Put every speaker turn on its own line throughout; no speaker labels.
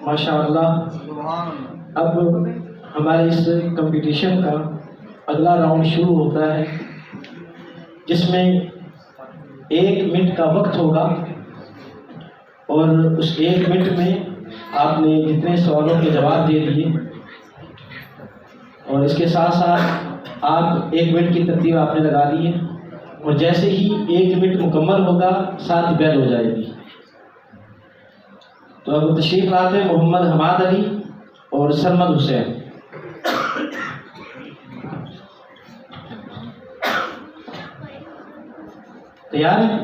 ماشاء اللہ. اب ہمارے اس کمپٹیشن کا اگلا راؤنڈ شروع ہوتا ہے، جس میں 1 منٹ کا وقت ہوگا، اور اس 1 منٹ میں آپ نے جتنے سوالوں کے جواب دے دیے، اور اس کے ساتھ ساتھ آپ 1 منٹ کی ترتیب آپ نے لگا دی ہے، اور جیسے ہی 1 منٹ مکمل ہوگا ساتھ بیل ہو جائے گی. تو اب تشریف لاتے ہیں محمد حماد علی اور سرمد حسین. تیار ہیں؟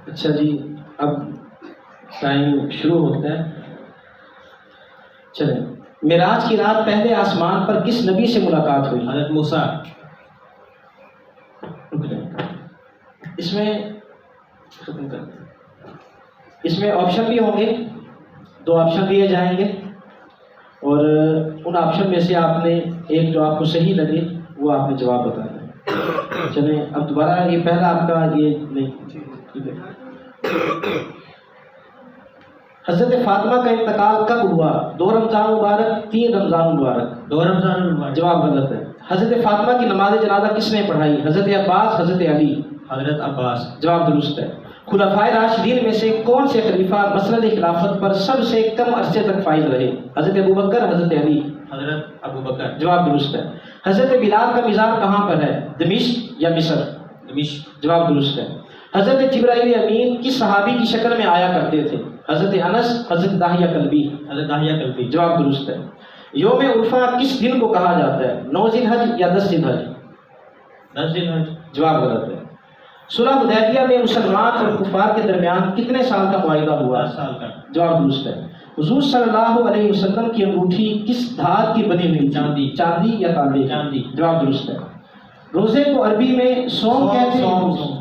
اچھا جی، اب ٹائم شروع ہوتا ہے. چلیں. معراج کی رات پہلے آسمان پر کس نبی سے ملاقات ہوئی؟
حضرت موسیٰ.
اس میں آپشن بھی ہوں گے، 2 آپشن دیے جائیں گے، اور ان آپشن میں سے آپ نے ایک جو آپ کو صحیح لگے وہ آپ نے جواب بتانا ہے. چلیں اب دوبارہ یہ پہلا آپ کا یہ نہیں. حضرت فاطمہ کا انتقال کب ہوا؟ 2 رمضان مبارک، 3 رمضان مبارک؟
2 رمضان مبارک.
جواب غلط ہے. حضرت فاطمہ کی نماز جنازہ کس نے پڑھائی؟ حضرت عباس، حضرت علی؟
حضرت عباس.
جواب درست ہے. خلفائے راشدین میں سے کون سے خلیفہ مسند خلافت پر سب سے کم عرصے تک فائز رہے؟ حضرت ابوبکر، حضرت علی؟
حضرت ابوبکر.
جواب درست ہے. حضرت بلال کا مزار کہاں پر ہے؟ دمشق یا مصر؟
دمشق.
جواب درست ہے. حضرت جبرائیل امین کس صحابی کی شکل میں آیا کرتے تھے؟ حضرت انس، حضرت داہیہ کلبی؟
حضرت داہیہ کلبی.
جواب درست ہے. یوم عرفہ کس دن کو کہا جاتا ہے؟ 9 ذی الحج یا 10 ذی الحج؟
10 ذی الحج.
جواب غلط ہے. صلح حدیبیہ میں مسلمان اور کفار کے درمیان کتنے سال کا معاہدہ ہوا؟
10 سال کا.
جواب درست ہے. حضور صلی اللہ علیہ وسلم کی انگوٹھی کس دھات کی بنی ہوئی؟ چاندی یا تانبے؟
چاندی.
جواب درست ہے. روزے کو عربی میں صوم کہتے ہیں.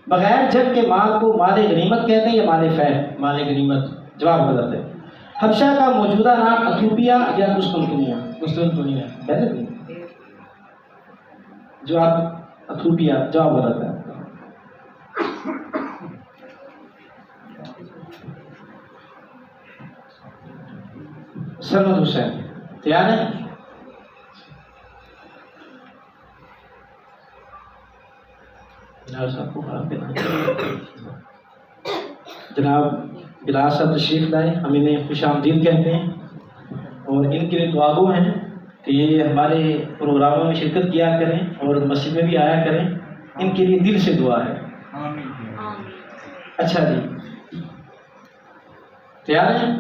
بغیر جگ کے مال کو مال غنیمت کہتے ہیں یا مال فیح؟
مال غنیمت.
جواب غلط ہے. حبشہ کا موجودہ نام ایتھوپیا یا قسطنطنیہ؟
قسطنطنیہ.
جواب ایتھوپیا. جواب غلط ہے. سرمد حسین تیار ہے؟ جناب بلال صاحب تشریف لائے، ہم انہیں خوش آمدید کہتے ہیں، اور ان کے لیے دعاگو ہیں کہ یہ ہمارے پروگراموں میں شرکت کیا کریں اور مسجد میں بھی آیا کریں. ان کے لیے دل سے دعا ہے. اچھا جی تیار ہیں؟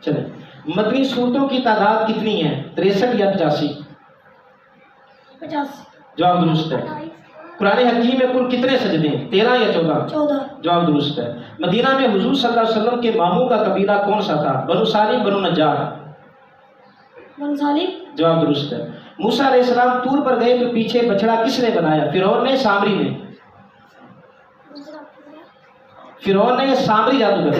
چلیں. مدنی صورتوں کی تعداد کتنی ہے؟ 63 یا 85؟
50.
جواب درست ہے. قرآن حکیم میں کل کتنے سجدے ہیں؟ 13 یا 14؟
14.
جواب درست ہے. مدینہ میں حضور صلی اللہ علیہ وسلم کے ماموں کا قبیلہ کون سا تھا؟ بنو سالم، بنو نجار؟
بنو سالم.
جواب درست ہے. موسیٰ علیہ السلام طور پر گئے تو پیچھے بچڑا کس نے بنایا؟ فرعون نے، سامری نے؟ فرعون نے یا سامری جادوگر؟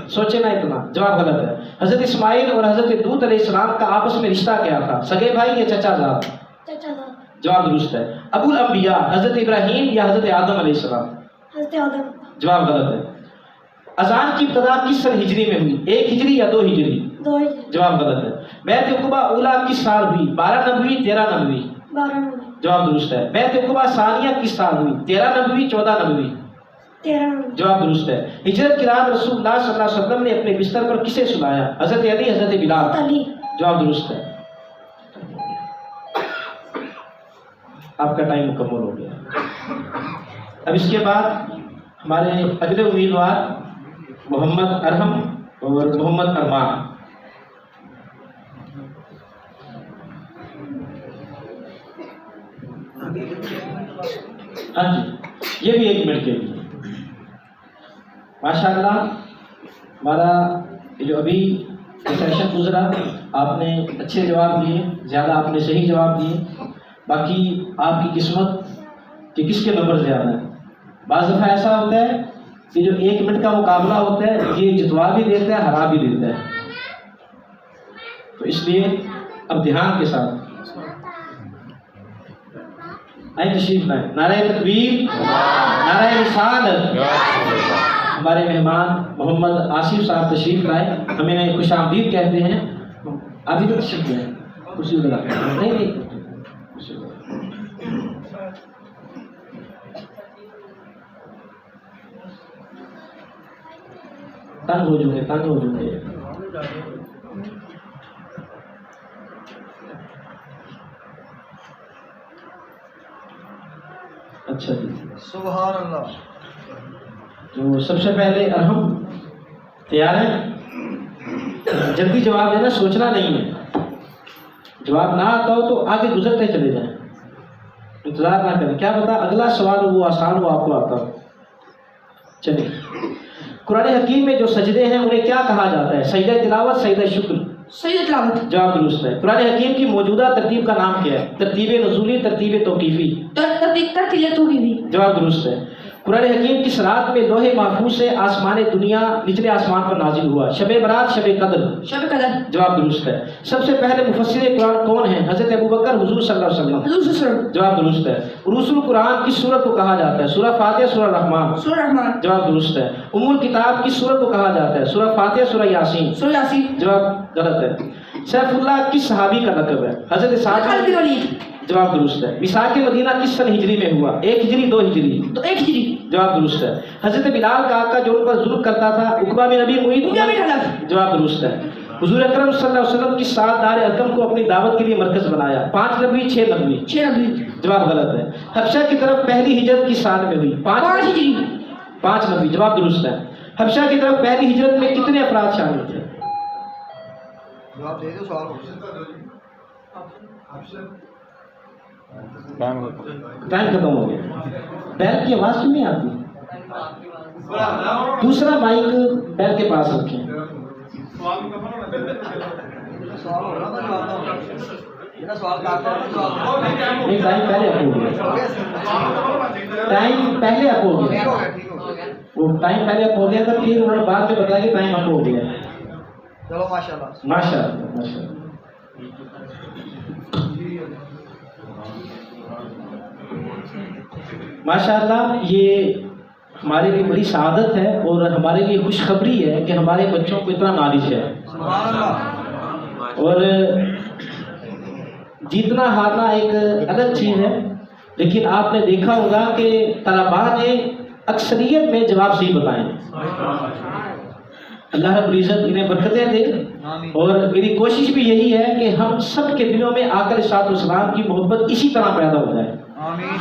سوچے نا اتنا. جواب غلط ہے. حضرت اسماعیل اور حضرت لوط علیہ السلام کا آپس میں رشتہ کیا تھا؟ سگے بھائی یا چچا زاد؟
چچا زاد.
جواب درست ہے. ابو الانبیاء حضرت ابراہیم یا حضرت آدم علیہ السلام؟
حضرت آدم.
جواب غلط ہے. اذان کی ابتدا کس سن ہجری میں ہوئی؟ 1 ہجری یا 2 ہجری؟
2 ہجری.
جواب غلط ہے. بیعت عقبہ اولیٰ کس سال ہوئی؟ 12 نبوی، 13 نبوی؟
12 نبوی.
جواب درست ہے. بیعت عقبہ ثانیہ کس سال ہوئی؟ 13 نبوی، 14 نبوی؟
13 نبوی.
جواب درست ہے. ہجرت کی رات رسول اللہ صلی اللہ علیہ وسلم نے اپنے بستر پر کسے سلایا؟ حضرت علی، حضرت بلال؟
علی.
جواب درست ہے. آپ کا ٹائم مکمل ہو گیا. اب اس کے بعد ہمارے اگلے امیدوار محمد ارحم اور محمد ارمان. ہاں جی، یہ بھی 1 منٹ کے لیے. ماشاء اللہ ہمارا جو ابھی سیشن گزرا، آپ نے اچھے جواب دیے، زیادہ آپ نے صحیح جواب دیے. باقی آپ کی قسمت کہ کس کے نمبر زیادہ ہیں. بعض دفعہ ایسا ہوتا ہے کہ جو 1 منٹ کا مقابلہ ہوتا ہے یہ جتوا بھی دیتا ہے، ہرا بھی دیتا ہے. تو اس لیے اب دھیان کے ساتھ آئے تشریف لائیں. نعرہ تکبیر، نعرہ رسالت. ہمارے مہمان محمد آصف صاحب تشریف لائے، ہمیں خوش آمدید کہتے ہیں. ابھی تو تشریف لائیں خوشی لگا نہیں نہیں تنگ ہو جائیں گے، تنگ ہو جائیں گے. اچھا جی،
سبحان اللہ.
تو سب سے پہلے ارحم تیار ہے؟ جلدی جواب دینا، سوچنا نہیں ہے. جواب نہ آتا ہو تو آگے گزرتے چلے جائیں، انتظار نہ کریں. کیا پتا اگلا سوال وہ آسان ہو آپ کو آتا ہو. چلیے، قرآن حکیم میں جو سجدے ہیں انہیں کیا کہا جاتا ہے؟ سجدہ تلاوت، سجدہ شکر؟
سجدہ تلاوت.
جواب درست ہے. قرآن حکیم کی موجودہ ترتیب کا نام کیا ہے؟ ترتیب نزولی، ترتیب توقیفی؟
ترتیب تو بھی.
جواب درست ہے. قرآن حکیم کس رات میں لوح محفوظ سے آسمان دنیا نچلے آسمان پر نازل ہوا؟ شب برات، شب قدر؟
شب قدر.
جواب درست ہے. سب سے پہلے مفسر قرآن کون ہیں؟ حضرت ابوبکر، حضور صلی اللہ علیہ وسلم؟
حضور صلی اللہ علیہ وسلم.
جواب درست ہے. عروس القرآن کس سورت کو کہا جاتا ہے؟ سورہ فاتحہ، سورہ رحمان؟
سورہ رحمان.
جواب درست ہے. ام الکتاب کس سورت کو کہا جاتا ہے؟ سورہ فاتحہ، سورہ یاسین؟
سورہ یاسین.
جواب غلط ہے. سیف اللہ کس صحابی کا لقب ہے؟ حضرت سعد
خالد بن ولید.
جواب درست ہے. وثاق مدینہ کس سن ہجری میں ہوا؟ 1 ہجری، 2 ہجری؟
تو 1 ہجری.
جواب درست ہے. حضرت بلال کا آقا جو ان پر ظلم کرتا تھا عقبہ بن ابی معیط؟ جواب درست ہے. حضور اکرم صلی اللہ علیہ وسلم کی سات دار ارقم کو اپنی دعوت کے لیے مرکز بنایا؟ 5 نبوی، 6 نبوی؟
6 نبوی.
جواب غلط ہے. حبشہ کی طرف پہلی ہجرت کس سال میں ہوئی؟
5 ہجری.
5 نبوی. جواب درست ہے. حبشہ کی طرف پہلی ہجرت میں کتنے افراد شامل تھے؟
جواب دے دو سوال.
ٹائم ختم ہو گیا. بیل کی آواز کیوں نہیں آتی؟ دوسرا مائک بیل کے پاس رکھیں.
سوال ہو رہا تھا، جواب نہ ہو رہا. میرا سوال کاٹنا ہے، جواب
نہیں، ٹائم پہلے اپ ہو گیا. ٹائم پہلے اپ ہو گیا. وہ ٹائم پہلے اپ ہو گیا تھا، پھر انہوں نے بعد میں بتایا کہ ٹائم اپ ہو گیا.
چلو ماشاء اللہ.
ماشاء اللہ، ماشاء اللہ. ماشاء اللہ، یہ ہمارے لیے بڑی سعادت ہے اور ہمارے لیے خوشخبری ہے کہ ہمارے بچوں کو اتنا نالج ہے.
سبحان اللہ.
اور جیتنا ہارنا ایک الگ چیز ہے، لیکن آپ نے دیکھا ہوگا کہ طلباء نے اکثریت میں جواب صحیح بتائے. اللہ رب العزت انہیں برکتیں دے. اور میری کوشش بھی یہی ہے کہ ہم سب کے دلوں میں آقا علیہ السلام کی محبت اسی طرح پیدا ہو جائے.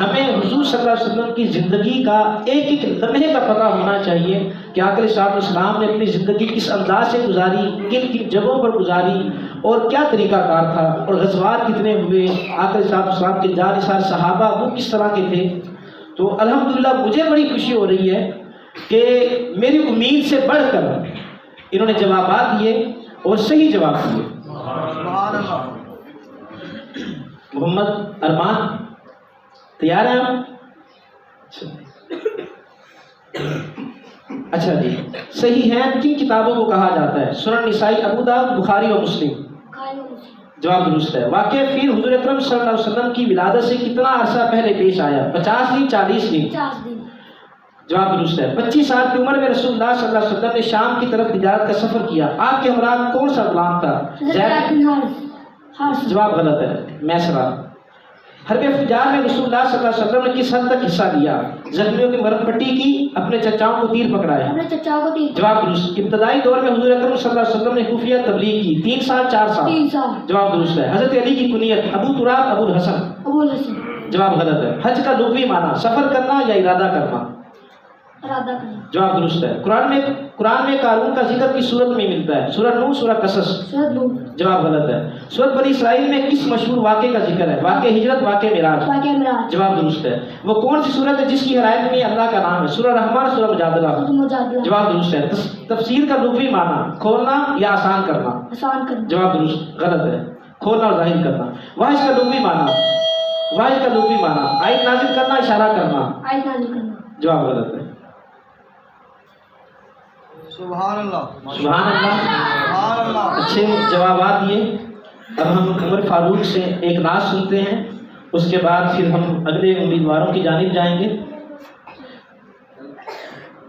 ہمیں حضور صلی اللہ علیہ وسلم کی زندگی کا ایک ایک لمحے کا پتہ ہونا چاہیے کہ آقا علیہ السلام نے اپنی زندگی کس انداز سے گزاری، کن کن جگہوں پر گزاری اور کیا طریقہ کار تھا، اور غزوات کتنے ہوئے، آقا علیہ السلام کے جانثار صحابہ وہ کس طرح کے تھے. تو الحمدللہ مجھے بڑی خوشی ہو رہی ہے کہ میری امید سے بڑھ کر انہوں نے جوابات دیے اور صحیح جواب دیے.
سبحان اللہ.
محمد ارمان تیار ہیں آپ؟ اچھا جی، صحیح ہے کن کتابوں کو کہا جاتا ہے؟ سنن نسائی، ابو داؤد، بخاری اور مسلم؟ جواب درست ہے. واقعہ فیل حضور اکرم صلی اللہ علیہ وسلم کی ولادت سے کتنا عرصہ پہلے پیش آیا؟ 50 دن، 40 دن؟
50 دن.
جواب درست ہے. 25 سال کی عمر میں رسول اللہ صلی اللہ علیہ وسلم نے شام کی طرف تجارت کا سفر کیا. آپ کے ہمراہ کون سا غلام تھا؟ جواب غلط ہے، میسرہ. حرب فجار میں رسول اللہ صلی اللہ علیہ وسلم نے کس حد تک حصہ لیا؟ زخمیوں کی مرہم پٹی کی، اپنے چچاؤں کو تیر پکڑائے؟ جواب درست. ابتدائی دور میں حضور اکرم صلی اللہ علیہ وسلم نے خفیہ تبلیغ کی. 3 سال، 4 سال؟
3 سال.
جواب درست ہے. حضرت علی کی کنیت؟ ابو تراب، ابو الحسن؟
ابو الحسن.
جواب غلط ہے. حج کا لغوی معنی سفر کرنا یا ارادہ کرنا؟
ارادہ کرنا.
جواب درست ہے. قرآن میں قارون کا ذکر کس صورت میں ملتا ہے؟ سورہ نوح، سورہ قصص؟
سورہ نوح.
جواب غلط ہے. سورۃ بنی اسرائیل میں کس مشہور واقعے کا ذکر ہے؟ واقعہ ہجرت، واقعہ معراج؟
واقعہ معراج.
جواب درست ہے. وہ کون سی صورت ہے جس کی ہدایت میں اللہ کا نام ہے؟ سورہ رحمان، سورہ مجادلہ؟
مجادلہ.
جواب درست ہے. تفسیر کا لغوی معنی کھولنا یا آسان کرنا؟
آسان کرنا.
جواب درست غلط ہے. کھولنا اور ظاہر کرنا. واحد کا لغوی معنی آیت نازل کرنا، اشارہ کرنا؟
آیت نازل کرنا.
جواب غلط ہے.
سبحان اللہ.
سبحان اللہ.
سبحان اللہ.
اچھے جوابات دیے. اب ہم عمر فاروق سے ایک نعت سنتے ہیں اس کے بعد پھر ہم اگلے امیدواروں کی جانب جائیں گے.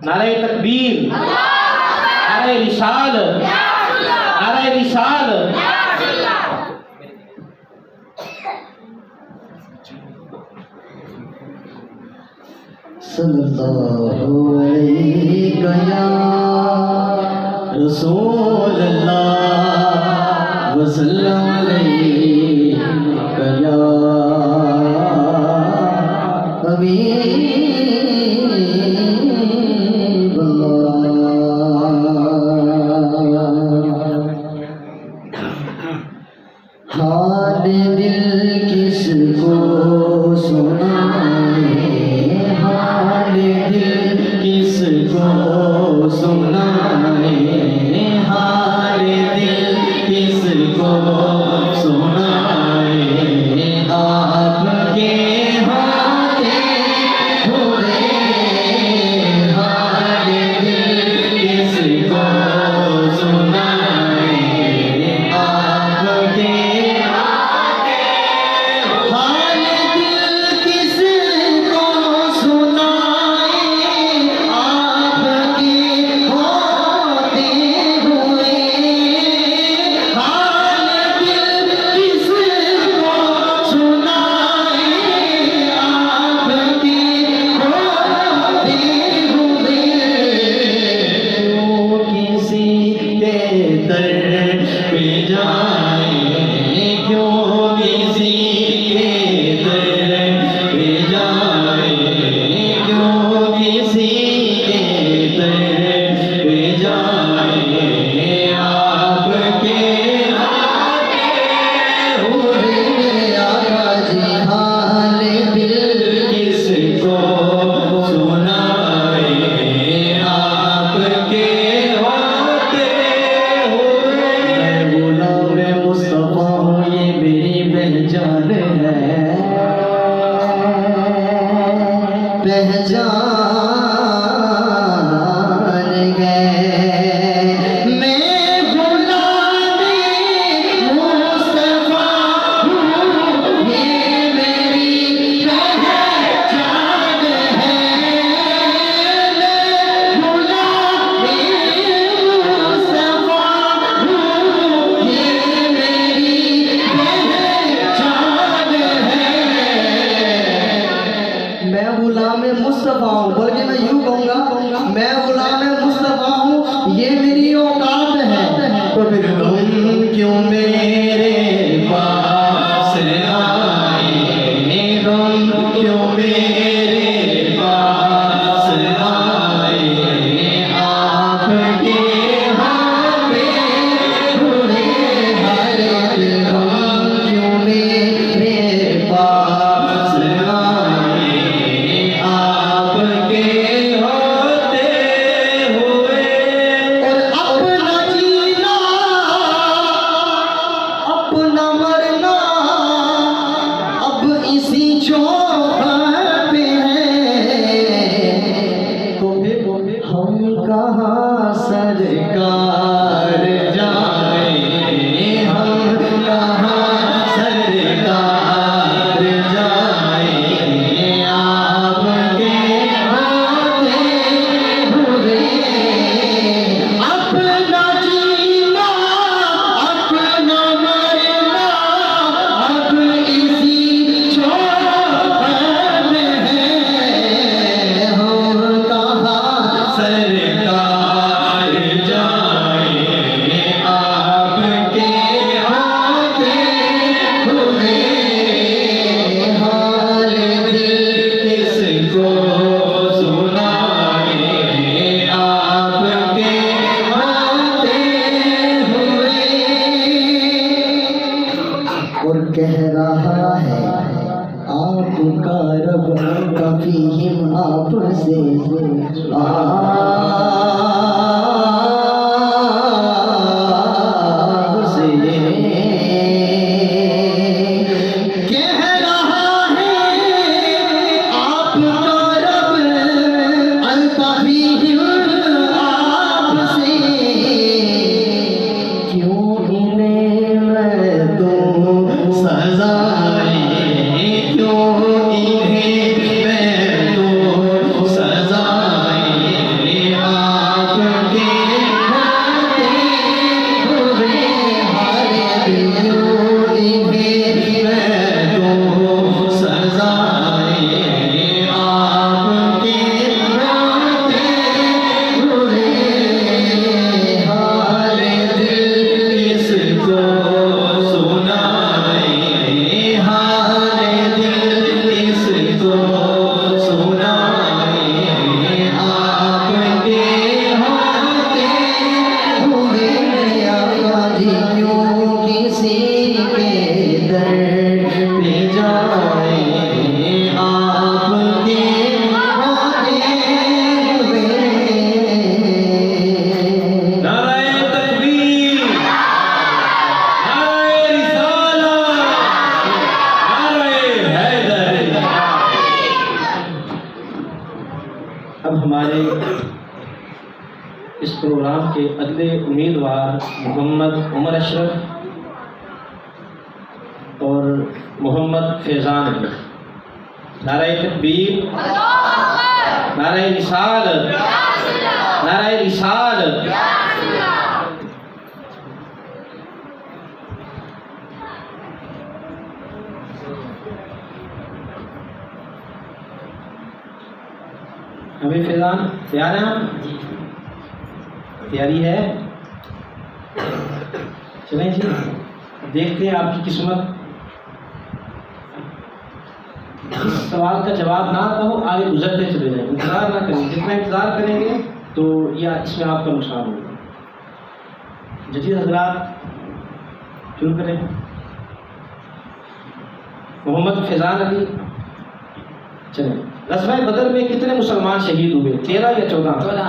نعرہ تکبیر، نعرہ رسالت، نعرہ رسالت.
صلی اللہ علیہ یا رسول اللہ وسلم علیہ یا حبیب اللہ. حال دل کس کو سنائے، حال دل کس کو سنائے، حال دل کس کو سنائے. آپ کے ہوتے ہوئے حال دل کس کو سنائے. آپ کے حال دل کس کو سنائے، آپ کے ہوتے ہوئے حال دل کس کو سنائے. آپ کے ہوتے ہوئے کسی کے در پہ جائیں، کیوں کسی کے در پہ جائیں، کیوں کسی کے در پہ جائیں. آپ کے ہوئے آقا جی حال دل کس کو سنائے. آپ کے ہوتے ہوئے غلام مصطفیٰ ہوں، یہ میری پہچان ہے، پہچان گئے. میں غلام مصطفیٰ ہوں، یہ میری پہچان ہے. میں غلام مصطفیٰ ہوں، یہ میری پہچان ہے. میں غلام مصطفیٰ ہوں، بلکہ میں یوں کہوں گا میں غلام مصطفیٰ ہوں، یہ میری اوقات ہے. تو پھر تم کیوں میرے پاس آئے، تم کیوں میرے پاس آئے. آپ کے ہوتے ہوئے ہر تم کیوں میرے پاس آئے. آپ کے ہوتے ہوئے اور اپنا جینا اپنا مرنا اب اسی چوکھٹ پہ ہے. تو پھر ہم کہاں سرکار جائیں، ہم کہاں سرکار جائیں. آپ کے ہوتے ہوئے اپنا جینا اپنا مرنا اب اسی چوکھٹ میں ہے. ہم کہاں سرکار جائیں. آپ کے ہوتے ہوئے حال دل کس کو سنائے. آپ کے ہوتے ہوئے اور کہہ رہا ہے آپ کا رب کفیہم آپ سے آپ سے کہہ رہا ہے آپ کا رب الکفیہم آپ سے. کیوں انہیں میں تو سزائیں،
اب ہمارے اس پروگرام کے اگلے امیدوار محمد عمر اشرف اور محمد فیضان علی. نعرہ تکبیر، نعرہ رسالت، نعرہ رسالت. ہمیں فیضان تیار ہیں؟ آپ تیاری ہے؟ چلیں جی دیکھتے ہیں آپ کی قسمت. اس سوال کا جواب نہ آتا ہو آگے گزرتے چلے جائیں، انتظار نہ کریں. جتنا انتظار کریں گے تو یا اس میں آپ کا نقصان ہوگا. جدید حضرات شروع کریں. محمد فیضان علی چلیں. غزوہ بدر میں کتنے مسلمان شہید ہوئے؟ 13 یا 14؟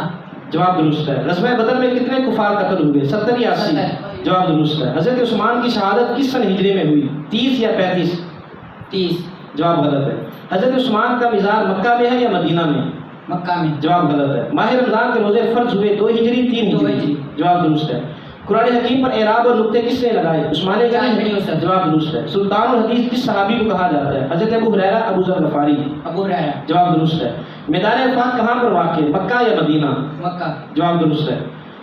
جواب درست ہے. غزوہ بدر میں کتنے کفار قتل ہوئے؟ 70 یا 80؟ جواب درست ہے. حضرت عثمان کی شہادت کس سن ہجری میں ہوئی؟ 30 یا 35؟
30.
جواب غلط ہے. حضرت عثمان کا مزار مکہ میں ہے یا مدینہ میں؟
مکہ میں.
جواب غلط ہے. ماہ رمضان کے روزے فرض ہوئے 2 ہجری 3 ہجری؟ جواب درست ہے. قرآن حکیم پر اعراب اور نقطے کس نے لگائے؟ عثمان غنی. جواب درست ہے. سلطان الحدیث کس صحابی کو کہا جاتا ہے؟ حضرت ابو ہریرہ، ابو ذر غفاری؟
ابو ہریرہ.
جواب درست ہے. میدان عرفات کہاں پر واقع ہے؟ مکہ یا مدینہ؟
مکہ.
جواب درست ہے.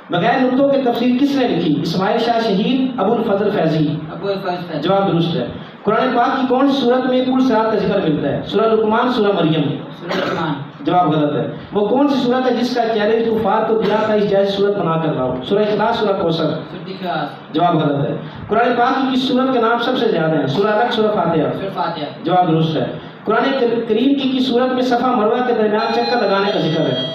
بغیر نقطوں کی تفسیر کس نے لکھی؟ اسماعیل شاہ شہید، ابو الفضل فیضی؟
ابو الفضل.
جواب درست ہے. قرآن پاک کی کون سی صورت میں کل صراط کا ذکر ملتا ہے؟ سورہ لقمان، سورہ مریم؟
سورہ لقمان.
جواب غلط ہے. وہ کون سی صورت ہے جس کا چیلنج کفار کو دیا تھا اس جائز صورت بنا کر لاؤ؟ سورہ اخلاص، سورہ کوثر؟
سورہ اخلاص.
جواب غلط ہے. قرآن پاک کی کس صورت کے نام سب سے زیادہ ہیں؟ سورہ الگ، سورہ فاتحہ؟
سورہ فاتحہ.
جواب درست ہے. قرآن کریم کی کس صورت میں صفا مروہ کے درمیان چکر لگانے کا ذکر ہے؟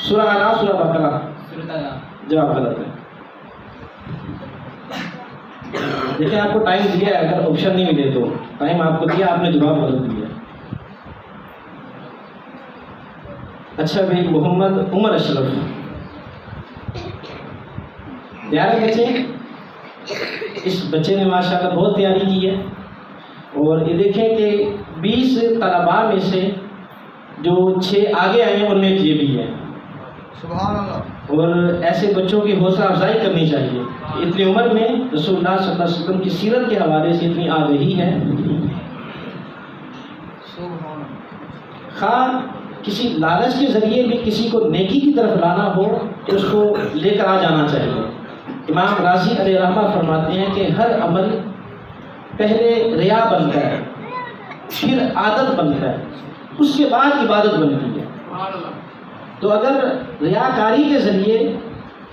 سورہ اعراف، سورہ بقرہ؟
سورہ اعراف.
جواب غلط ہے. دیکھیں آپ کو ٹائم دیا ہے، اگر آپشن نہیں ملے تو ٹائم آپ کو دیا، آپ نے جواب غلط دیا. اچھا بھائی محمد عمر اشرف تیار ہے بچے؟ اس بچے نے ماشاءاللہ بہت تیاری کی ہے. اور یہ دیکھیں کہ 20 طلباء میں سے جو 6 آگے آئے ہیں ان میں یہ بھی ہے.
سبحان اللہ.
اور ایسے بچوں کی حوصلہ افزائی کرنی چاہیے. اتنی عمر میں رسول اللہ صلی اللہ علیہ وسلم کی سیرت کے حوالے سے اتنی آگہی ہے. خواہ کسی لالچ کے ذریعے بھی کسی کو نیکی کی طرف لانا ہو تو اس کو لے کر آ جانا چاہیے. امام راضی علیہ رحمہ فرماتے ہیں کہ ہر عمل پہلے ریا بنتا ہے، پھر عادت بنتا ہے، اس کے بعد عبادت بنتی ہے. تو اگر ریاکاری کے ذریعے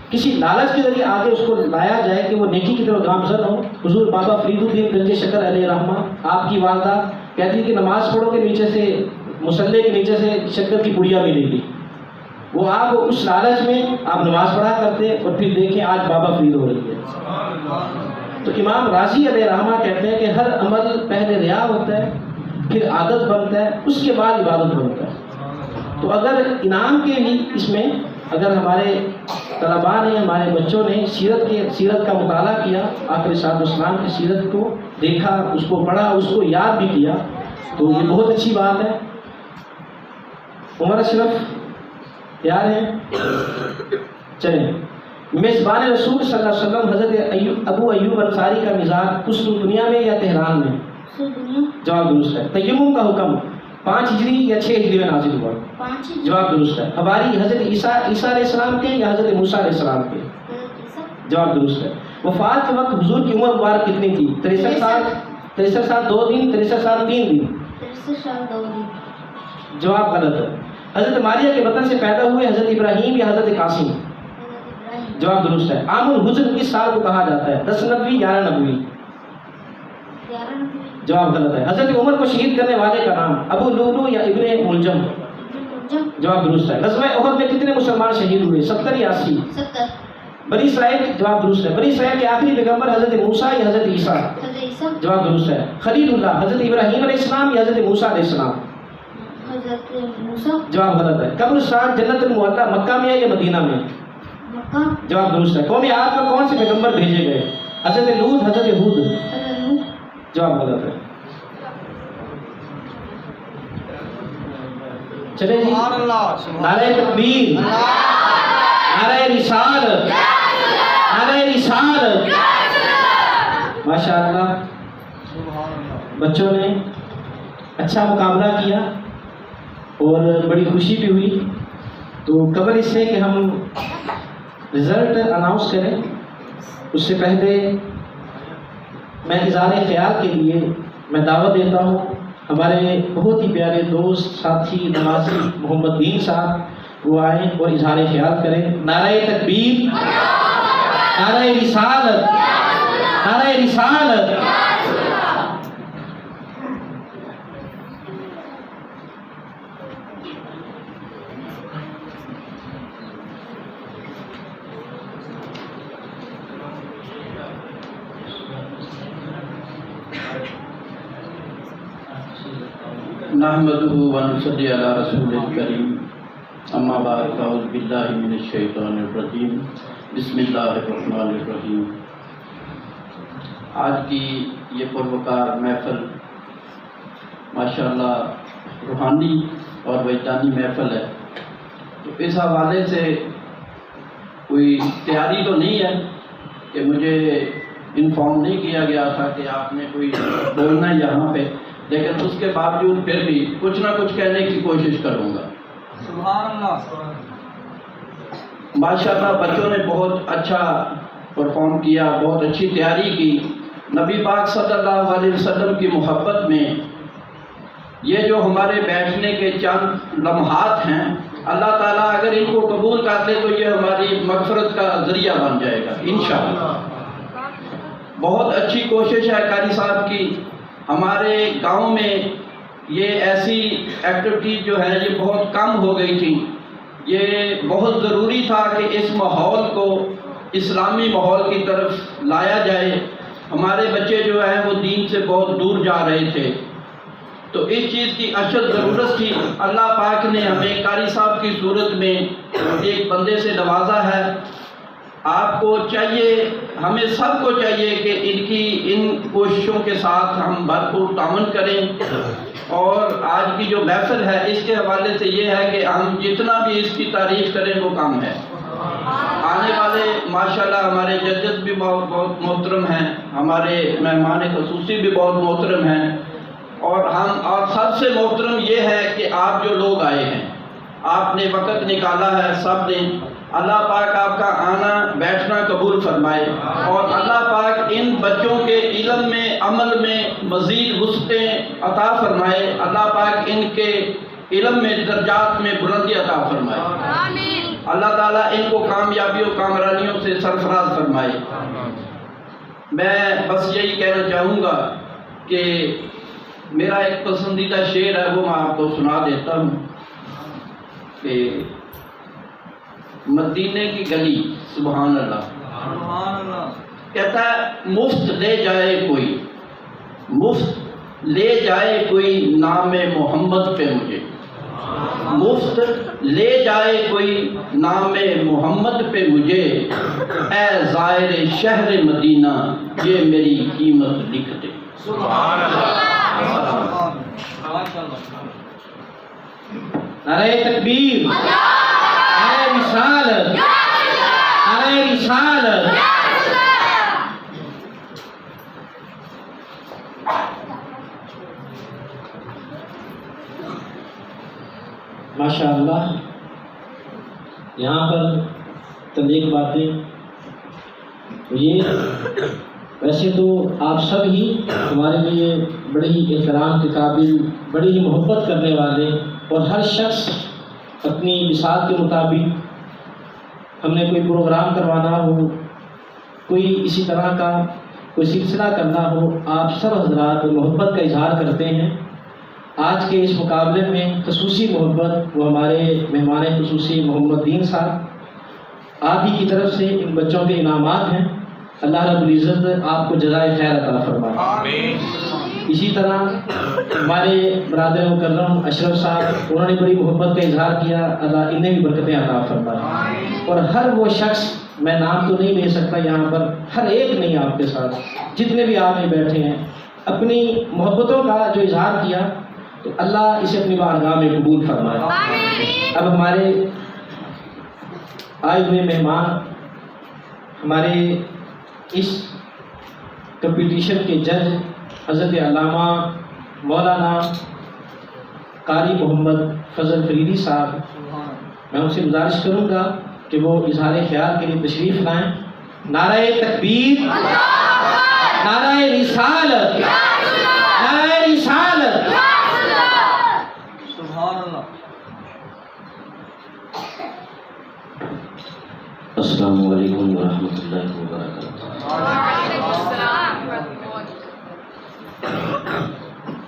کسی لالچ کے ذریعے آگے اس کو لایا جائے کہ وہ نیکی کی طرف گامزن ہو. حضور بابا فرید الدین گنج شکر علیہ رحمہ، آپ کی والدہ کہتی کہ نماز پڑھو کے نیچے سے، مصلے کے نیچے سے شکر کی پڑیا ملے گی. وہ آپ اس لالچ میں آپ نماز پڑھا کرتے اور پھر دیکھیں آج بابا فرید ہو رہی ہے. تو امام راضی علیہ رحمہ کہتے ہیں کہ ہر عمل پہلے ریا ہوتا ہے، پھر عادت بنتا ہے، اس کے بعد عبادت بنتا ہے. تو اگر انعام کے لیے اس میں اگر ہمارے طلباء نے، ہمارے بچوں نے سیرت کا مطالعہ کیا، آقا صلی اللہ علیہ وسلم کی سیرت کو دیکھا، اس کو پڑھا، اس کو یاد بھی کیا، تو یہ بہت اچھی بات ہے. عمر اشرف تیار ہیں؟ چلیں. میزبان رسول صلی اللہ علیہ وسلم حضرت ابو ایوب انصاری کا مزار کس دنیا میں یا تہران میں؟ جواب درست ہے. تیمم کا حکم 5 ہجری یا 6 ہجری میں نازل ہوا؟
5 ہجری.
جواب درست ہے. حواری حضرت عیسیٰ علیہ السلام کے یا حضرت موسیٰ علیہ السلام کے؟ جواب درست ہے. وفات کے وقت حضور کی عمر مبارک کتنی تھی؟ 63 سال 2 دن 63 سال 3 دن؟
63 سال 2 دن.
جواب غلط ہے. حضرت ماریہ کے وطن سے پیدا ہوئے حضرت ابراہیم یا حضرت قاسم؟ جواب درست ہے. عام الحزن کس سال کو کہا جاتا ہے؟ 10 نبوی 11 نبوی؟ جواب غلط ہے. حضرت عمر کو شہید کرنے والے کا نام ابو لولو یا ابن ملجم؟ جواب درست ہے. غزوہ احد میں کتنے مسلمان شہید ہوئے؟ 70 یا 80؟
70.
بنی اسرائیل؟ جواب درست ہے. بنی اسرائیل کے آخری پیغمبر حضرت موسیٰ یا حضرت عیسیٰ؟ جواب درست ہے. خلیل اللہ حضرت ابراہیم علیہ السلام یا حضرت موسیٰ علیہ السلام؟
حضرت موسیٰ.
جواب غلط ہے. قبر سعد جنت المعلیٰ مکہ میں ہے یا مدینہ میں؟
مکہ.
جواب درست ہے. قوم عاد پر کون سے پیغمبر بھیجے گئے؟ حضرت لوط، حضرت ہود؟ جواب غلط ہے. چلے جی
سبحان اللہ
نعرہ تکبیر نعرہ رسالت نعرہ رسالت ماشاءاللہ بچوں نے اچھا مقابلہ کیا اور بڑی خوشی بھی ہوئی. تو قبل اس سے کہ ہم رزلٹ اناؤنس کریں اس سے پہلے میں اظہار خیال کے لیے میں دعوت دیتا ہوں ہمارے بہت ہی پیارے دوست ساتھی نمازی محمد دین صاحب وہ آئیں اور اظہار خیال کریں. نعرہ تکبیر نعرہ رسالت نعرہ رسالت.
نحمده ونصلي على رسول الكريم اما بعد فاعوذ بالله من الشیطان الرجیم بسم اللہ الرحمن الرحیم. آج کی یہ پروکار محفل ماشاءاللہ روحانی اور وجدانی محفل ہے. تو اس حوالے سے کوئی تیاری تو نہیں ہے کہ مجھے انفارم نہیں کیا گیا تھا کہ آپ نے کوئی بولنا ہے یہاں پہ، لیکن اس کے باوجود پھر بھی کچھ نہ کچھ کہنے کی کوشش کروں گا.
سبحان اللہ.
ماشاءاللہ بچوں نے بہت اچھا پرفارم کیا، بہت اچھی تیاری کی. نبی پاک صلی اللہ علیہ وسلم کی محبت میں یہ جو ہمارے بیٹھنے کے چند لمحات ہیں، اللہ تعالیٰ اگر ان کو قبول کر لے تو یہ ہماری مغفرت کا ذریعہ بن جائے گا انشاءاللہ. بہت اچھی کوشش ہے قاری صاحب کی. ہمارے گاؤں میں یہ ایسی ایکٹیویٹیز جو ہیں یہ بہت کم ہو گئی تھی. یہ بہت ضروری تھا کہ اس ماحول کو اسلامی ماحول کی طرف لایا جائے. ہمارے بچے جو ہیں وہ دین سے بہت دور جا رہے تھے، تو اس چیز کی اشد ضرورت تھی. اللہ پاک نے ہمیں قاری صاحب کی صورت میں ایک بندے سے نوازا ہے. آپ کو چاہیے، ہمیں سب کو چاہیے کہ ان کوششوں کے ساتھ ہم بھرپور تعاون کریں. اور آج کی جو محفل ہے اس کے حوالے سے یہ ہے کہ ہم جتنا بھی اس کی تعریف کریں وہ کم ہے. آنے والے ماشاءاللہ ہمارے ججز بھی بہت محترم ہیں، ہمارے مہمان خصوصی بھی بہت محترم ہیں، اور سب سے محترم یہ ہے کہ آپ جو لوگ آئے ہیں، آپ نے وقت نکالا ہے سب نے. اللہ پاک آپ کا آنا بیٹھنا قبول فرمائے، اور اللہ پاک ان بچوں کے علم میں عمل میں مزید وسعتیں عطا فرمائے. اللہ پاک ان کے علم میں درجات میں بلندی عطا فرمائے. اللہ تعالیٰ ان کو کامیابیوں کامرانیوں سے سرفراز فرمائے. میں بس یہی کہنا چاہوں گا کہ میرا ایک پسندیدہ شعر ہے، وہ میں آپ کو سنا دیتا ہوں کہ مدینے کی گلی، سبحان اللہ،
سبحان اللہ.
کہتا ہے مفت لے جائے کوئی، مفت لے جائے کوئی نام محمد پہ مجھے، مفت لے جائے کوئی نام محمد پہ مجھے، اے زائر شہر مدینہ یہ میری قیمت لکھ دے.
سبحان اللہ.
نعرہ تکبیر نعرہ رسالت نعرہ رسالت. ماشاءاللہ یہاں پر چند ایک باتیں. یہ ویسے تو آپ سب ہی ہمارے لیے بڑے ہی احترام کے قابل، بڑی ہی محبت کرنے والے، اور ہر شخص اپنی مثال کے مطابق ہم نے کوئی پروگرام کروانا ہو، کوئی اسی طرح کا کوئی سلسلہ کرنا ہو، آپ سب حضرات محبت کا اظہار کرتے ہیں. آج کے اس مقابلے میں خصوصی محبت وہ ہمارے مہمان خصوصی محمد دین صاحب، آپ ہی کی طرف سے ان بچوں کے انعامات ہیں. اللہ رب العزت آپ کو جزائے خیر عطا فرمائے.
آمین.
اسی طرح ہمارے برادر مکرم اشرف صاحب، انہوں نے بڑی محبت کا اظہار کیا، اللہ انہیں بھی برکتیں عطا فرمائے. اور ہر وہ شخص، میں نام تو نہیں لے سکتا یہاں پر، ہر ایک نہیں آپ کے ساتھ جتنے بھی آپ میں بیٹھے ہیں، اپنی محبتوں کا جو اظہار کیا، تو اللہ اسے اپنی بارگاہ میں قبول فرمائے۔ اب ہمارے آئے ہوئے مہمان ہمارے اس کمپٹیشن کے جج حضرت علامہ مولانا قاری محمد فضل فریدی صاحب، میں ان سے گزارش کروں گا کہ وہ اظہار خیال کے لیے تشریف لائیں۔ نعرہ تکبیر، نعرہ رسالت، نعرہ رسالت۔
سبحان اللہ۔
السلام علیکم ورحمۃ اللہ وبرکاتہ۔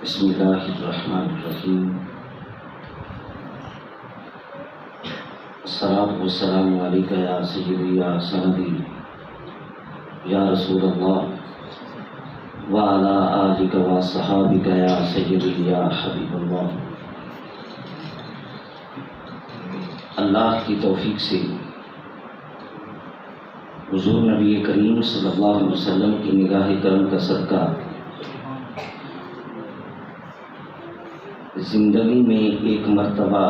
بسم اللہ الرحمن الرحیم۔ الصلاۃ والسلام علیک یا سیدی یا سندی یا رسول اللہ وعلی آلک و صحابک یا سیدی یا حبیب اللہ۔ اللہ کی توفیق سے حضور نبی کریم صلی اللہ علیہ وسلم کی نگاہ کرم کا صدقہ زندگی میں ایک مرتبہ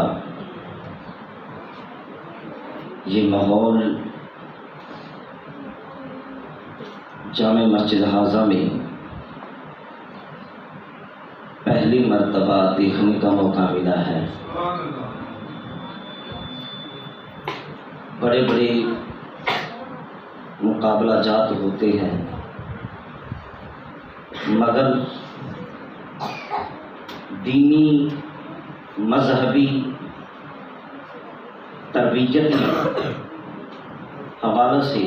یہ ماحول جامع مسجد حاضہ میں پہلی مرتبہ دیکھنے کا موقع ملا ہے۔ بڑے بڑے مقابلہ جات ہوتے ہیں، مگر دینی مذہبی تربیتی حوالے سے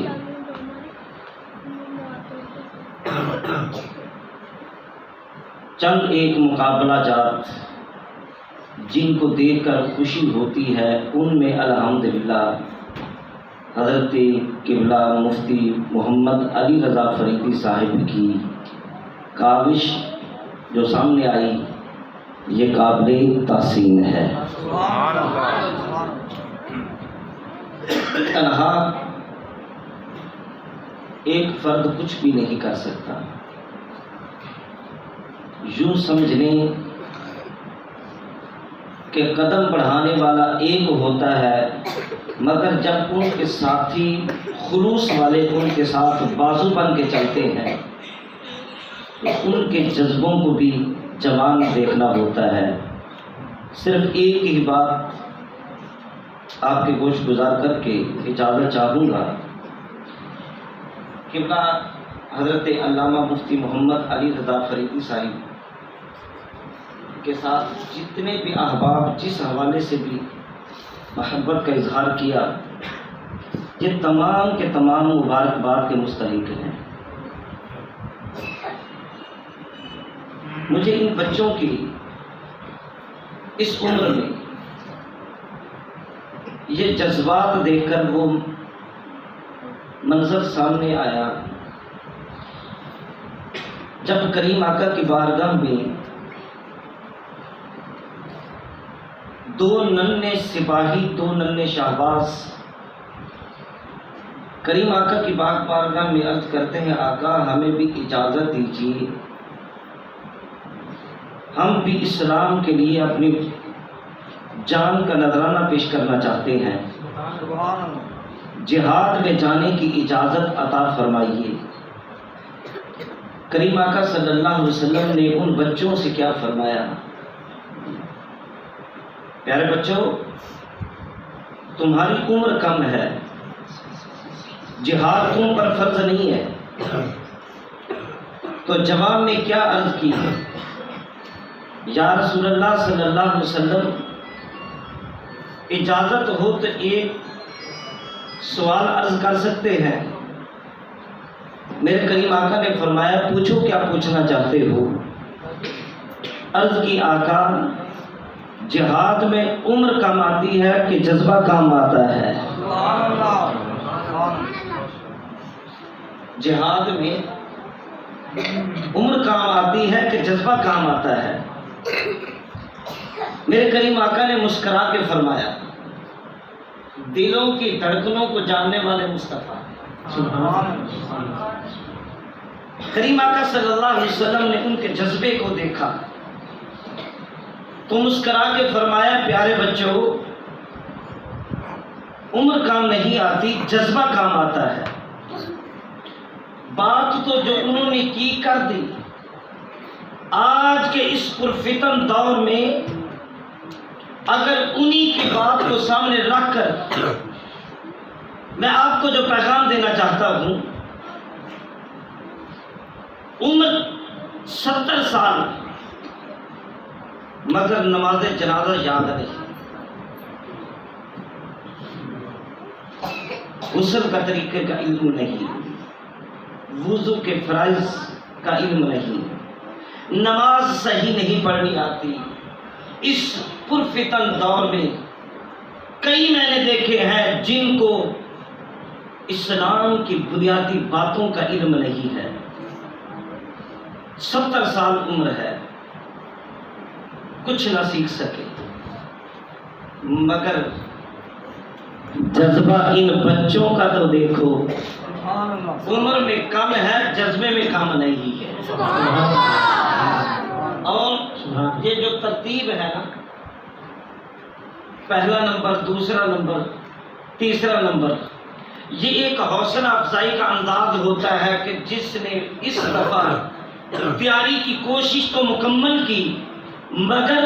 چند ایک مقابلہ جات جن کو دیکھ کر خوشی ہوتی ہے، ان میں الحمدللہ حضرت قبلہ مفتی محمد علی رضا فریدی صاحب کی کاوش جو سامنے آئی یہ قابل تحسین ہے۔ تنہا ایک فرد کچھ بھی نہیں کر سکتا، یوں سمجھ لیں کہ قدم بڑھانے والا ایک ہوتا ہے، مگر جب ان کے ساتھی خلوص والے ان کے ساتھ بازو بن کے چلتے ہیں تو ان کے جذبوں کو بھی جوان دیکھنا ہوتا ہے۔ صرف ایک ہی بات آپ کے گوش گزار کر کے اجازت چاہوں گا کہ حضرت علامہ مفتی محمد علی رضا فریدی صاحب کے ساتھ جتنے بھی احباب جس حوالے سے بھی محبت کا اظہار کیا، یہ تمام کے تمام مبارکباد کے مستحق ہیں۔ مجھے ان بچوں کی اس عمر میں یہ جذبات دیکھ کر وہ منظر سامنے آیا جب کریم آقا کی بارگاہ میں دو ننھے سپاہی، دو ننھے شہباز کریم آقا کی بارگاہ میں عرض کرتے ہیں، آقا ہمیں بھی اجازت دیجیے، ہم بھی اسلام کے لیے اپنی جان کا نذرانہ پیش کرنا چاہتے ہیں، جہاد میں جانے کی اجازت عطا فرمائیے۔ کریم آقا صلی اللہ علیہ وسلم نے ان بچوں سے کیا فرمایا؟ پیارے بچوں، تمہاری عمر کم ہے، جہاد تم پر فرض نہیں ہے۔ تو جواب میں کیا عرض کی ہے؟ یا رسول اللہ صلی اللہ علیہ وسلم، اجازت ہو تو ایک سوال عرض کر سکتے ہیں؟ میرے کریم آقا نے فرمایا، پوچھو کیا پوچھنا چاہتے ہو؟ عرض کی، آقا جہاد میں عمر کم آتی ہے کہ جذبہ کام آتا ہے؟ جہاد میں عمر کام آتی ہے کہ جذبہ کام آتا ہے؟ میرے کریم آقا نے مسکرا کے فرمایا، دلوں کی دھڑکنوں کو جاننے والے مصطفیٰ۔ کریم آقا صلی اللہ علیہ وسلم نے ان کے جذبے کو دیکھا، تو مسکرا کے فرمایا پیارے بچوں، عمر کام نہیں آتی، جذبہ کام آتا ہے۔ بات تو جو انہوں نے کی کر دی۔ آج کے اس پرفتن دور میں اگر انہی کی بات کو سامنے رکھ کر میں آپ کو جو پیغام دینا چاہتا ہوں، عمر 70 سال مگر نماز جنازہ یاد نہیں، غسل کا طریقے کا علم نہیں، وضو کے فرائض کا علم نہیں، نماز صحیح نہیں پڑھنی آتی۔ اس پرفتن دور میں کئی میں نے دیکھے ہیں جن کو اسلام کی بنیادی باتوں کا علم نہیں ہے۔ 70 سال عمر ہے، کچھ نہ سیکھ سکے، مگر جذبہ ان بچوں کا تو دیکھو، عمر میں کم ہے، جذبے میں کم نہیں ہے۔ اور یہ جو ترتیب ہے نا، پہلا نمبر، دوسرا نمبر، تیسرا نمبر، یہ ایک حوصلہ افزائی کا انداز ہوتا ہے کہ جس نے اس دفعہ تیاری کی کوشش تو مکمل کی، مگر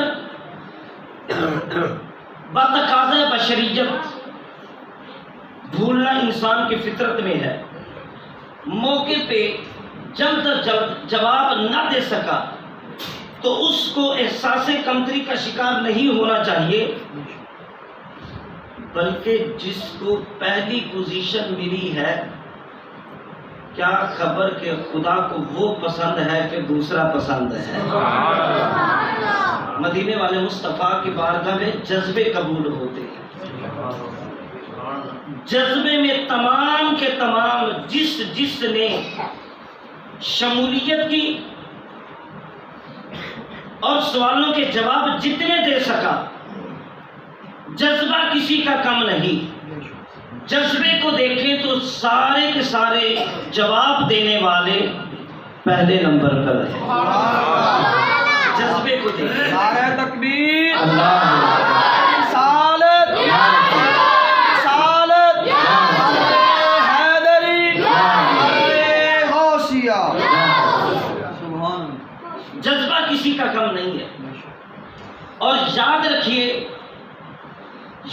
بتقاضۂ بشریت بھولنا انسان کی فطرت میں ہے۔ موقع پہ جلد از جلد جواب نہ دے سکا تو اس کو احساس کمتری کا شکار نہیں ہونا چاہیے، بلکہ جس کو پہلی پوزیشن ملی ہے، کیا خبر کہ خدا کو وہ پسند ہے کہ دوسرا پسند ہے۔ مدینے والے مصطفیٰ کی بارگاہ میں جذبے قبول ہوتے ہیں۔ جذبے میں تمام کے تمام جس نے شمولیت کی اور سوالوں کے جواب جتنے دے سکا، جذبہ کسی کا کم نہیں۔ جذبے کو دیکھیں تو سارے کے سارے جواب دینے والے پہلے نمبر پر ہیں۔ جذبے کو دیکھیں۔
نعرہ تکبیر،
اللہ
رسالت، رسالت، حیدری، غوثیہ۔ سبحان اللہ۔
جذبہ کسی کا کم نہیں ہے۔ اور یاد رکھیے،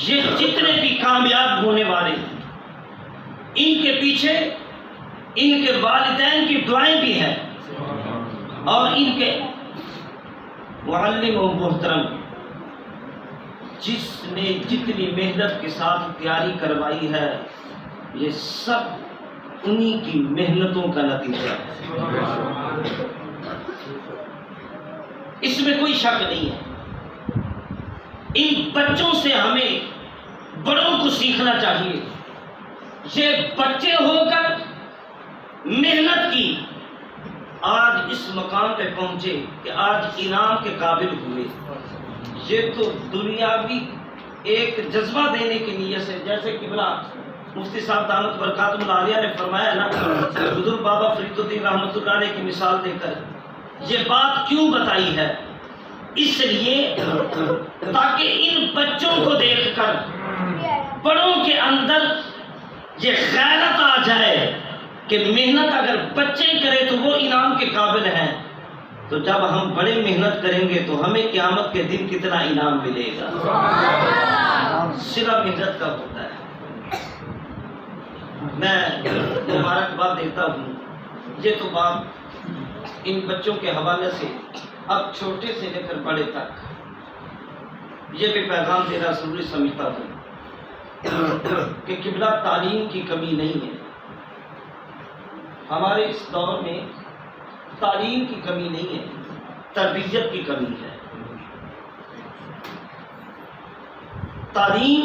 یہ جتنے بھی کامیاب ہونے والے ہیں، ان کے پیچھے ان کے والدین کی دعائیں بھی ہیں، اور ان کے معلم و محترم جس نے جتنی محنت کے ساتھ تیاری کروائی ہے، یہ سب انہی کی محنتوں کا نتیجہ ہے۔ اس میں کوئی شک نہیں ہے۔ ان بچوں سے ہمیں بڑوں کو سیکھنا چاہیے۔ یہ بچے ہو کر محنت کی، آج اس مقام پہ پہنچے کہ آج انعام کے قابل ہوئے۔ یہ تو دنیاوی ایک جذبہ دینے کی نیت سے، جیسے قبلہ مفتی صاحب دامت برکاتہ العالیہ نے فرمایا نا، بزرگ بابا فرید الدین رحمۃ اللہ علیہ کی مثال دے کر یہ بات کیوں بتائی ہے؟ اس لیے تاکہ ان بچوں کو دیکھ کر بڑوں کے اندر یہ غیرت آ جائے کہ محنت اگر بچے کرے تو وہ انعام کے قابل ہیں، تو جب ہم بڑے محنت کریں گے تو ہمیں قیامت کے دن کتنا انعام ملے گا۔ صرف محنت کا ہوتا ہے۔ میں مبارکباد دیتا ہوں۔ یہ تو بات ان بچوں کے حوالے سے، اب چھوٹے سے لے کر بڑے تک یہ بھی پیغام دینا ضروری سمجھتا ہوں کہ قبلہ تعلیم کی کمی نہیں ہے۔ ہمارے اس دور میں تعلیم کی کمی نہیں ہے، تربیت کی کمی ہے۔ تعلیم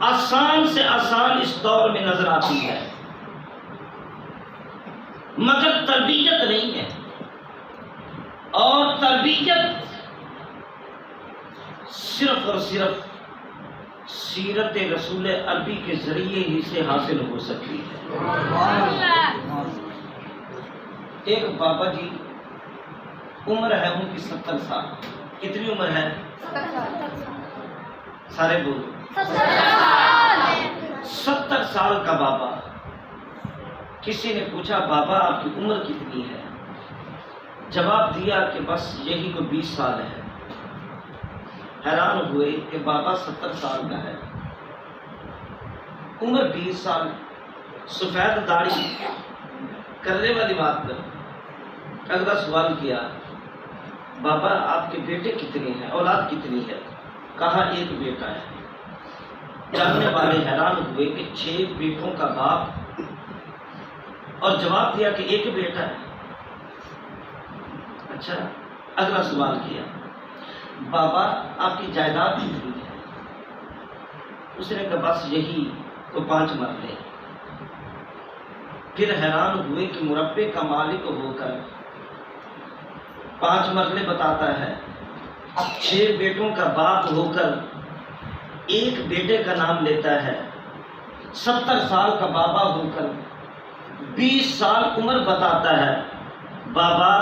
آسان سے آسان اس دور میں نظر آتی ہے، مگر تربیت نہیں ہے۔ اور تربیت صرف اور صرف سیرت رسول عربی کے ذریعے ہی سے حاصل ہو سکتی ہے۔ ایک بابا جی، عمر ہے ان کی 70 سال، کتنی عمر ہے؟ سارے بولو 70 سال کا بابا. کسی نے پوچھا بابا آپ کی عمر کتنی ہے؟ جواب دیا کہ بس یہی کو 20 سال ہے. حیران ہوئے کہ بابا 70 سال کا ہے، عمر 20 سال، سفید داڑھی، کرنے والی بات پر. اگلا سوال کیا بابا آپ کے بیٹے کتنے ہیں، اولاد کتنی ہے؟ کہا ایک بیٹا ہے. جاننے والے حیران ہوئے کہ 6 بیٹوں کا باپ، اور جواب دیا کہ ایک بیٹا ہے. اچھا، اگلا سوال کیا بابا آپ کی جائیداد کتنی ہے؟ اس نے کہا بس یہی تو 5 مرلے. پھر حیران ہوئے کہ مربے کا مالک ہو کر 5 مرلے بتاتا ہے، 6 بیٹوں کا باپ ہو کر ایک بیٹے کا نام لیتا ہے، 70 سال کا بابا ہو کر 20 سال عمر بتاتا ہے. بابا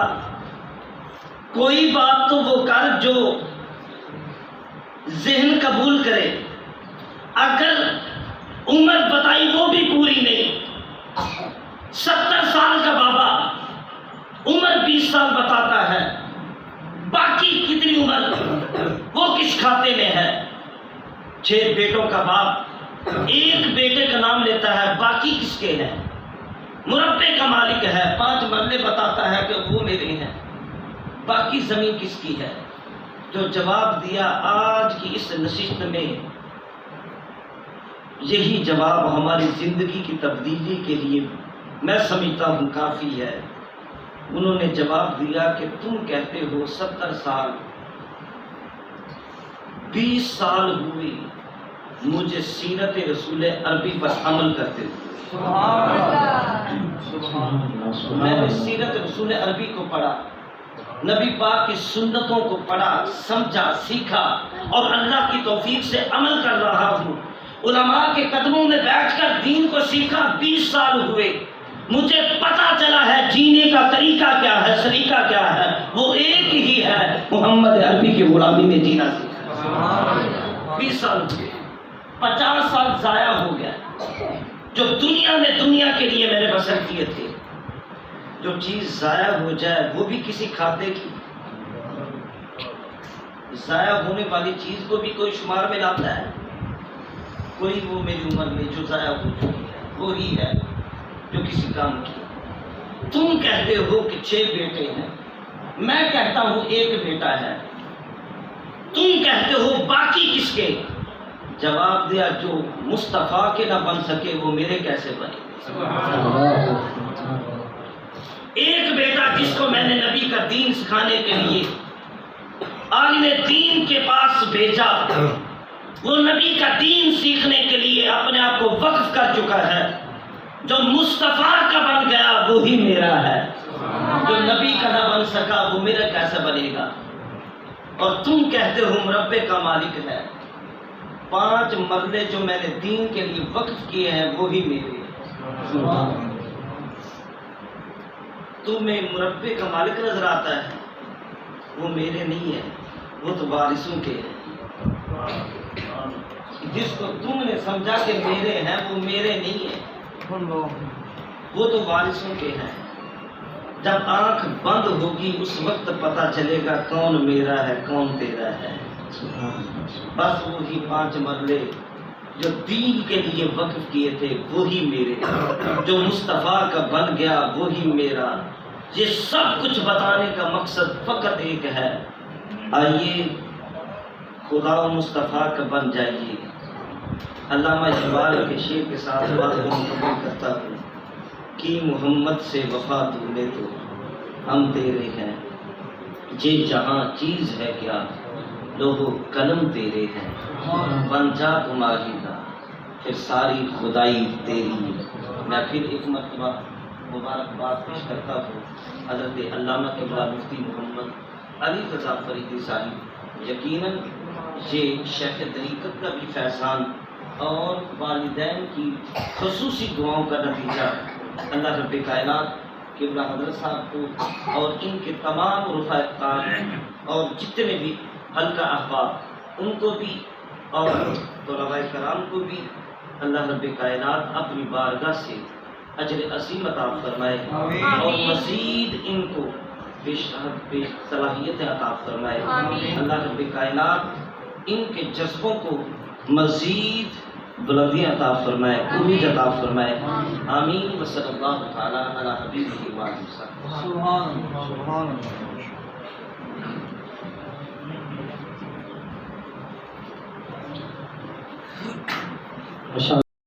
کوئی بات تو وہ کر جو ذہن قبول کرے، اگر عمر بتائی وہ بھی پوری نہیں. 70 سال کا بابا عمر 20 سال بتاتا ہے، باقی کتنی عمر وہ کس کھاتے میں ہے؟ 6 بیٹوں کا باپ ایک بیٹے کا نام لیتا ہے، باقی کس کے ہیں؟ مربے کا مالک ہے، 5 مرلے بتاتا ہے کہ وہ میرے ہیں، باقی زمین کس کی ہے؟ جو جواب دیا آج کی اس نشست میں، یہی جواب ہماری زندگی کی تبدیلی کے لیے میں سمجھتا ہوں کافی ہے. انہوں نے جواب دیا کہ تم کہتے ہو 70 سال، 20 سال ہوئے مجھے سیرت رسول عربی پر عمل کرتے ہوئے. میں نے سیرت رسول عربی کو پڑھا، نبی پاک کی سنتوں کو پڑھا، سمجھا، سیکھا، اور اللہ کی توفیق سے عمل کر رہا ہوں. علماء کے قدموں میں بیٹھ کر دین کو سیکھا. 20 سال ہوئے، مجھے پتا چلا ہے جینے کا طریقہ کیا ہے، سلیقہ کیا ہے، وہ ایک ہی ہے، محمد عربی کی غلامی میں جینا سیکھا. 20 سال ہوئے، 50 سال ضائع ہو گیا جو دنیا کے لیے میں نے بسر کیے تھے. جو چیز ضائع ہو جائے وہ بھی کسی کھاتے کی، ضائع ہونے والی چیز کو بھی کوئی شمار میں لاتا ہے؟ کوئی وہ میری عمر میں جو ضائع ہو چکی ہے وہی ہے جو کسی کام کی. تم کہتے ہو کہ 6 بیٹے ہیں، میں کہتا ہوں ایک بیٹا ہے. تم کہتے ہو باقی کس کے؟ جواب دیا جو مصطفیٰ کے نہ بن سکے وہ میرے کیسے بنے؟ ایک بیٹا جس کو میں نے نبی کا دین سکھانے کے لیے عالم دین کے پاس بھیجا، وہ نبی کا دین سیکھنے کے لیے اپنے آپ کو وقف کر چکا ہے. جو مصطفیٰ کا بن گیا وہی میرا ہے. جو نبی کا نہ بن سکا وہ میرا کیسے بنے گا؟ اور تم کہتے ہو مربے کا مالک ہے. 5 مرلے جو میں نے دین کے لیے وقف کیے ہیں وہی میرے ہیں. تمہیں مربے کا مالک نظر آتا ہے، وہ میرے نہیں ہے، وہ تو وارثوں کے ہیں. جس کو تم نے سمجھا کہ میرے ہیں وہ میرے نہیں ہیں، وہ تو وارثوں کے ہیں. جب آنکھ بند ہوگی اس وقت پتہ چلے گا کون میرا ہے کون تیرا ہے. بس وہی 5 مرلے جو دین کے لیے وقف کیے تھے وہی میرے، جو مصطفیٰ کا بن گیا وہی میرا. یہ سب کچھ بتانے کا مقصد فقط ایک ہے، آئیے خدا و مصطفیٰ کا بن جائیے. علامہ اقبال کے شعر کے ساتھ بات مکمل کرتا ہوں کہ محمد سے وفا دولے تو ہم تیرے ہیں، یہ جہاں چیز ہے کیا لوہو قلم تیرے ہیں. بن جا تمہاری کا پھر ساری خدائی تیری. میں پھر ایک مرتبہ مبارکباد پیش کرتا ہوں حضرت علامہ قبلہ مفتی محمد علی رضا فریدی صاحب. یقیناً یہ شیخ طریقت کا بھی فیضان اور والدین کی خصوصی دعاؤں کا نتیجہ. اللہ رب کائنات قبلہ حضرت صاحب کو اور ان کے تمام رفقائان اور جتنے بھی حلقہ احباب ان کو بھی اور طلباء کرام کو بھی اللہ رب کائنات اپنی بارگاہ سے اجر عظیم عطا فرمائے اور مزید ان کو بے صلاحیتیں عطا فرمائے. اللہ رب کائنات ان کے جذبوں کو مزید بلندیاں عطا فرمائے, امید عطا فرمائے. آمین. وصلی اللہ تعالی علی حبیبہ و آلہ وصحبہ.
سبحان اللہ سبحان اللہ.
ماشاء